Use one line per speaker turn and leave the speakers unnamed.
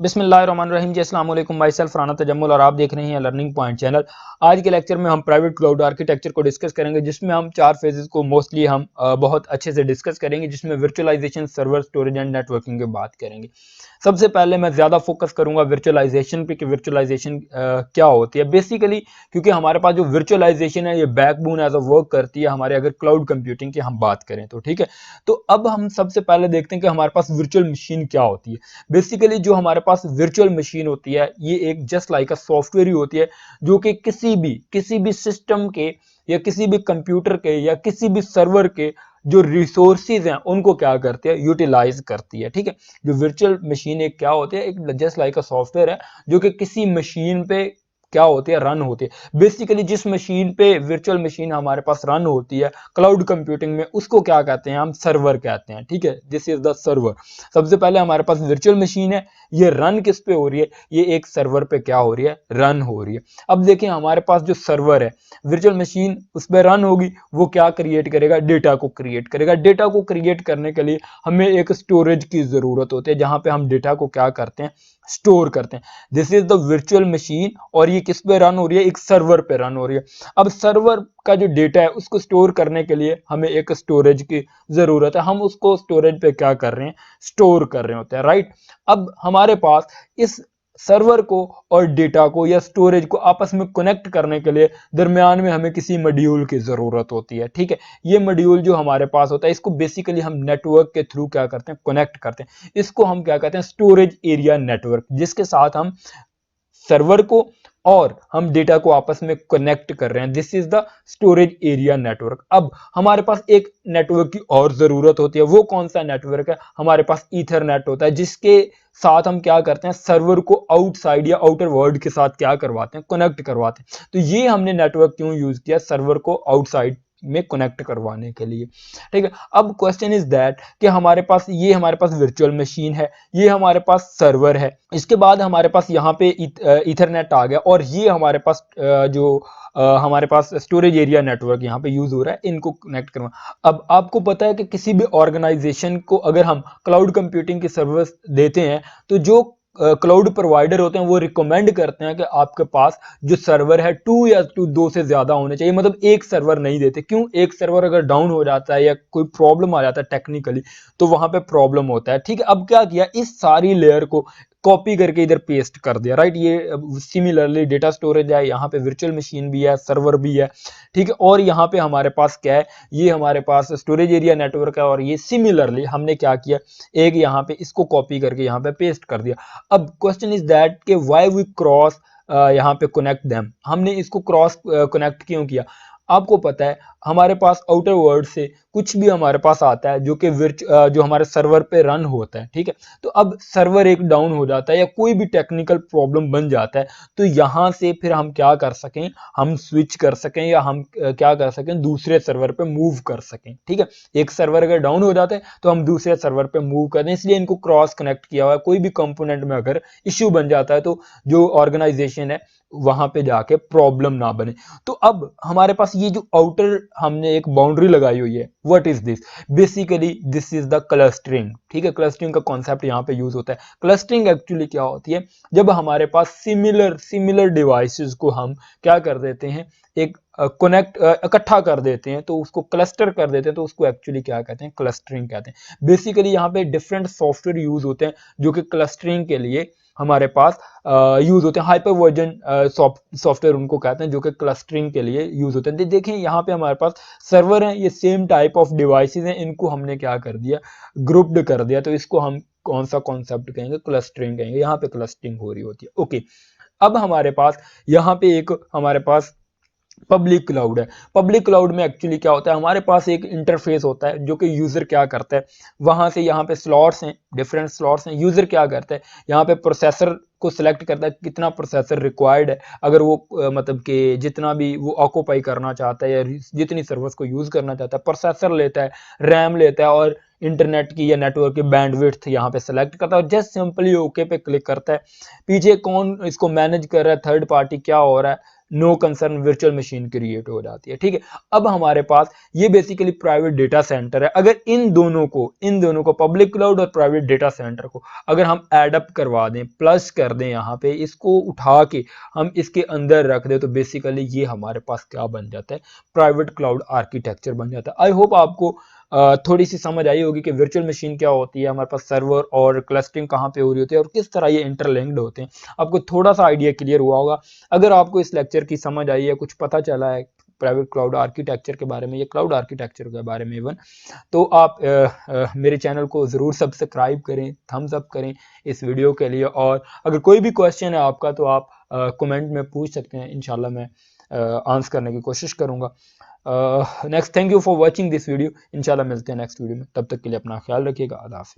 बिस्मिल्लाहिर्रहमानिर्रहीम जी, अस्सलाम वालेकुम। माई सेल्फ राना तजम्मुल और आप देख रहे हैं लर्निंग पॉइंट चैनल। आज के लेक्चर में हम प्राइवेट क्लाउड आर्किटेक्चर को डिस्कस करेंगे, जिसमें हम 4 फेजेस को मोस्टली हम बहुत अच्छे से डिस्कस करेंगे, जिसमें virtualisation, server, storage and networking की बात करेंगे। सबसे पहले मैं ज़्यादा फोकस करूंगा वर्चुअलाइजेशन पे कि वर्चुअलाइजेशन क्या होती है बेसिकली, क्योंकि हमारे पास जो वर्चुअलाइजेशन है ये बैकबोन एज अ वर्क करती है हमारे अगर क्लाउड कंप्यूटिंग की हम बात करें तो। ठीक है, तो अब हम सबसे पहले देखते हैं कि हमारे पास वर्चुअल मशीन क्या होती है। बेसिकली जो हमारे पास वर्चुअल मशीन होती है ये एक जस्ट लाइक अ सॉफ्टवेयर ही होती है, जो कि किसी भी सिस्टम के या किसी भी कंप्यूटर के या किसी भी सर्वर के जो रिसोर्सेज हैं उनको क्या करती है, यूटिलाइज करती है। ठीक है, जो वर्चुअल मशीन एक क्या होती है, एक जस्ट लाइक अ सॉफ्टवेयर है जो कि किसी मशीन पे क्या होती है, रन होती है। बेसिकली जिस मशीन पे वर्चुअल मशीन हमारे पास रन होती है क्लाउड कंप्यूटिंग में, उसको क्या कहते हैं, हम सर्वर कहते हैं। ठीक है, दिस इज द सर्वर। सबसे पहले हमारे पास वर्चुअल मशीन है, ये रन किस पे हो रही है, ये एक सर्वर पे क्या हो रही है, रन हो रही है। अब देखिए हमारे पास जो सर्वर है, वर्चुअल मशीन उस पर रन होगी, वो क्या क्रिएट करेगा, डेटा को क्रिएट करेगा। डेटा को क्रिएट करने के लिए हमें एक स्टोरेज की जरूरत होती है, जहां पे हम डेटा को क्या करते हैं, स्टोर करते हैं। This is the virtual machine, और ये किस पे रन हो रही है, एक सर्वर पे रन हो रही है। अब सर्वर का जो डेटा है उसको स्टोर करने के लिए हमें एक स्टोरेज की जरूरत है, हम उसको स्टोरेज पे क्या कर रहे हैं, स्टोर कर रहे होते हैं, राइट। अब हमारे पास इस सर्वर को और डेटा को या स्टोरेज को आपस में कनेक्ट करने के लिए दरमियान में हमें किसी मॉड्यूल की जरूरत होती है। ठीक है, ये मॉड्यूल जो हमारे पास होता है इसको बेसिकली हम नेटवर्क के थ्रू क्या करते हैं, कनेक्ट करते हैं। इसको हम क्या कहते हैं, स्टोरेज एरिया नेटवर्क, जिसके साथ हम सर्वर को और हम डेटा को आपस में कनेक्ट कर रहे हैं। This is the storage area network. अब हमारे पास एक नेटवर्क की और जरूरत होती है, वो कौन सा नेटवर्क है, हमारे पास ईथरनेट होता है, जिसके साथ हम क्या करते हैं, सर्वर को आउटसाइड या आउटर वर्ल्ड के साथ क्या करवाते हैं, कनेक्ट करवाते हैं। तो ये हमने नेटवर्क क्यों यूज किया, सर्वर को आउटसाइड में कनेक्ट करवाने के लिए। ठीक है, अब क्वेश्चन इज दैट कि हमारे पास वर्चुअल मशीन है, ये हमारे पास सर्वर है, इसके बाद हमारे पास यहाँ पे इथरनेट आ गया, और ये हमारे पास हमारे पास स्टोरेज एरिया नेटवर्क यहाँ पे यूज हो रहा है, इनको कनेक्ट करना। अब आपको पता है कि किसी भी ऑर्गेनाइजेशन को अगर हम क्लाउड कंप्यूटिंग की सर्विस देते हैं, तो जो क्लाउड प्रोवाइडर होते हैं वो रिकमेंड करते हैं कि आपके पास जो सर्वर है 2 से ज्यादा होने चाहिए। मतलब एक सर्वर नहीं देते, क्यों, एक सर्वर अगर डाउन हो जाता है या कोई प्रॉब्लम आ जाता है टेक्निकली, तो वहां पे प्रॉब्लम होता है। ठीक है, अब क्या किया, इस सारी लेयर को कॉपी करके इधर पेस्ट कर दिया, राइट। ये सिमिलरली डेटा स्टोरेज है, यहाँ पे वर्चुअल मशीन भी है, सर्वर भी है। ठीक है, और यहाँ पे हमारे पास क्या है, ये हमारे पास स्टोरेज एरिया नेटवर्क है, और ये सिमिलरली हमने क्या किया, एक यहाँ पे इसको कॉपी करके यहाँ पे पेस्ट कर दिया। अब क्वेश्चन इज दैट कि व्हाई वी क्रॉस यहाँ पे कनेक्ट देम, हमने इसको क्रॉस कनेक्ट क्यों किया। आपको पता है हमारे पास आउटर वर्ल्ड से कुछ भी हमारे पास आता है जो कि जो हमारे सर्वर पे रन होता है। ठीक है, तो अब सर्वर एक डाउन हो जाता है या कोई भी टेक्निकल प्रॉब्लम बन जाता है, तो यहां से फिर हम क्या कर सकें, हम स्विच कर सकें या हम क्या कर सकें, दूसरे सर्वर पे मूव कर सकें। ठीक है, एक सर्वर अगर डाउन हो जाता है तो हम दूसरे सर्वर पे मूव कर दें, इसलिए इनको क्रॉस कनेक्ट किया हुआ है। कोई भी कंपोनेंट में अगर इश्यू बन जाता है तो जो ऑर्गेनाइजेशन है वहां पे जाके प्रॉब्लम ना बने। तो अब हमारे पास ये जो आउटर हमने एक बाउंड्री लगाई हुई है, what is this, basically this is the clustering. ठीक है, क्लस्टरिंग का कॉन्सेप्ट यहाँ पे यूज होता है। क्लस्टरिंग एक्चुअली क्या होती है, जब हमारे पास सिमिलर डिवाइसेस को हम क्या कर देते हैं, एक इकट्ठा कर देते हैं, तो उसको क्लस्टर कर देते हैं, तो उसको एक्चुअली क्या कहते हैं, क्लस्टरिंग कहते हैं। बेसिकली यहाँ पे डिफरेंट सॉफ्टवेयर यूज होते हैं जो कि क्लस्टरिंग के लिए हमारे पास यूज होते हैं। हाइपर वर्जन सॉफ्टवेयर उनको कहते हैं जो कि क्लस्टरिंग के लिए यूज होते हैं। देखें यहाँ पे हमारे पास सर्वर हैं, ये सेम टाइप ऑफ डिवाइसेस हैं, इनको हमने क्या कर दिया, ग्रुप्ड कर दिया, तो इसको हम कौन सा कॉन्सेप्ट कहेंगे, क्लस्टरिंग कहेंगे। यहाँ पे क्लस्टरिंग हो रही होती है। ओके, अब हमारे पास यहाँ पे एक हमारे पास पब्लिक क्लाउड है। पब्लिक क्लाउड में एक्चुअली क्या होता है, हमारे पास एक इंटरफेस होता है जो कि यूजर क्या करता है, वहां से यहाँ पे स्लॉट्स हैं, डिफरेंट स्लॉट्स हैं। यूजर क्या करता है, यहाँ पे प्रोसेसर को सिलेक्ट करता है, कितना प्रोसेसर रिक्वायर्ड है, अगर वो मतलब कि जितना भी वो ऑक्यूपाई करना चाहता है या जितनी सर्विस को यूज करना चाहता है, प्रोसेसर लेता है, रैम लेता है, और इंटरनेट की या नेटवर्क की बैंडविड्थ यहाँ पे सेलेक्ट करता है, और जस्ट सिंपली ओके पे क्लिक करता है। पीछे कौन इसको मैनेज कर रहा है, थर्ड पार्टी क्या हो रहा है, no concern virtual machine create हो जाती है। ठीक है, अब हमारे पास ये बेसिकली प्राइवेट डेटा सेंटर है। अगर इन दोनों को पब्लिक क्लाउड और प्राइवेट डेटा सेंटर को अगर हम एडअप करवा दें, प्लस कर दें, यहाँ पे इसको उठा के हम इसके अंदर रख दें, तो बेसिकली ये हमारे पास क्या बन जाता है, प्राइवेट क्लाउड आर्किटेक्चर बन जाता है। आई होप आपको थोड़ी सी समझ आई होगी कि वर्चुअल मशीन क्या होती है, हमारे पास सर्वर और क्लस्टरिंग कहाँ पे हो रही होती है और किस तरह ये इंटरलिंक्ड होते हैं। आपको थोड़ा सा आइडिया क्लियर हुआ होगा। अगर आपको इस लेक्चर की समझ आई है, कुछ पता चला है प्राइवेट क्लाउड आर्किटेक्चर के बारे में या क्लाउड आर्किटेक्चर के बारे में इवन, तो आप मेरे चैनल को ज़रूर सब्सक्राइब करें, थम्स अप करें इस वीडियो के लिए। और अगर कोई भी क्वेश्चन है आपका तो आप कमेंट में पूछ सकते हैं, इंशाल्लाह मैं आंसर करने की कोशिश करूँगा। Next, thank you for watching this video. इंशाल्लाह मिलते हैं नेक्स्ट वीडियो में, तब तक के लिए अपना ख्याल रखिएगा। अल्लाह हाफ़िज़।